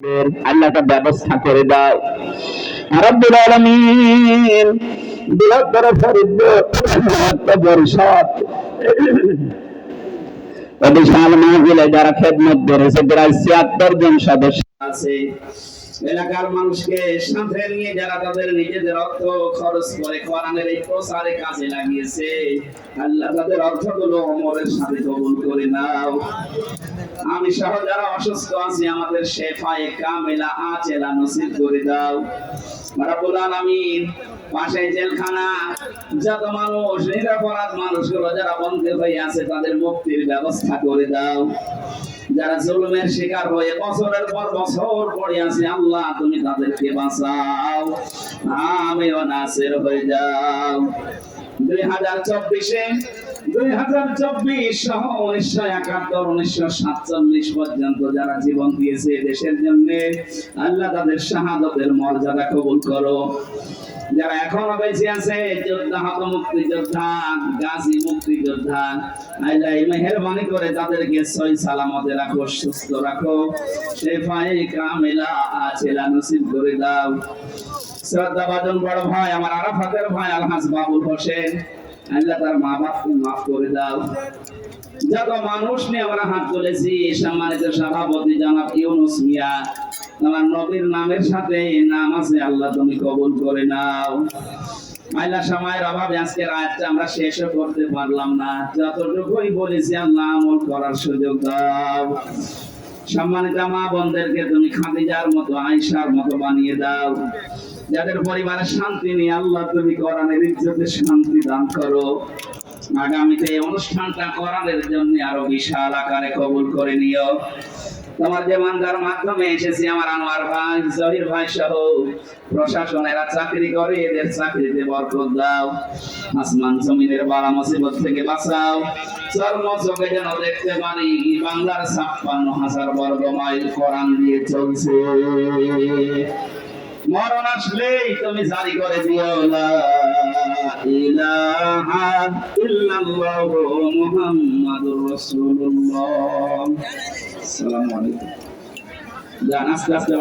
আল্লাহ তা ব্যবস্থা করে দাও রব্বুল আলামিন। বৃহত্তর ফরিদ পরিষদ বিশাল মাহফিলে যারা খেদমত করেছে প্রায় ৭৬ জন সদস্য আছে। এলাকার মানুষকে সাথে নিয়ে যারা তাদের নিজেদের অর্থ খরচ করে কোরআনের এই প্রচারে কাজে লাগিয়েছে, আল্লাহ তাদের অর্থগুলো ওমরের সাথে কবুল করে নাও। আমি সহ যারা অসুস্থ আছি আমাদের শেফায়ে কামেলা আজেলা নসিব করে দাও রব্বুল আলামিন। পাশে জেলখানা যত মানুষ নিরপরাধ মানুষগুলো যারা বন্দী হয়ে আছে তাদের মুক্তির ব্যবস্থা করে দাও। যারা জুলুমের শিকার হয়ে বছরের পর বছর পড়ে আছে আল্লাহ তুমি তাদেরকে বাঁচাও, আমিও নাসির হয়ে যাও। 2024 সহ 1971 1947 পর্যন্ত যারা জীবন দিয়েছে দেশের জন্য আল্লাহ তাদের শাহাদাতের মর্যাদা কবুল করো। যারা এখনো বেঁচে আছে যোদ্ধা, হত মুক্তিযোদ্ধা, গাজী মুক্তিযোদ্ধা, আল্লাহ মেহেরবানি করে তাদেরকে সহি সালামতে রাখো, সুস্থ রাখো, শেফায়ে কামেলা আজেলা নসিব করে দাও। শ্রদ্ধাভাজন বড় ভাই আমার আরাফাতের ভাই আলহাজ বাবুল হোসেন, আল্লাহ তার মা বাপকে মাফ করে দাও। যত মানুষ নিয়ে আমরা হাত তুলেছি সম্মানিত সভাপতি জনাব ইউনুস মিয়া, আমার নবীর নামের সাথে নাম আছে, আল্লাহ তুমি কবুল করে নাও। আল্লাহ সময়ের অভাবে আজকে রাতটা আমরা শেষও করতে পারলাম না, যতটুকুই বলেছি আল্লাহ আমল করার সুযোগ দাও। সম্মানিত মা বোনদেরকে তুমি খাদিজার মতো আয়েশার মতো বানিয়ে দাও। যাদের পরিবারে শান্তি নেই আল্লাহ তুমি কোরআনের ইজ্জতে শান্তি দান করো। আগামীতে এই অনুষ্ঠানটা কোরআনের জন্য আরো বিশাল আকারে কবুল করে নিও। তোমার যে মানদার মাধ্যমে এসেছি আমার আনোয়ার ভাই, জহির ভাই সহ প্রশাসনেরা চাকরি করে, এদের চাকরিতে বরকত দাও। আসমান জমিনের বালা মুসিবত থেকে বাঁচাও। চর্ম চোখে যেন দেখতে পারি বাংলার ৫৬,০০০ বর্গ মাইল কোরআন দিয়ে চলছে। মরণ আসলেই তুমি জারি করে দিও লা ইলাহা ইল্লাল্লাহু মুহাম্মাদুর রাসূলুল্লাহ। আসসালামু আলাইকুম। জান আস্তে আস্তে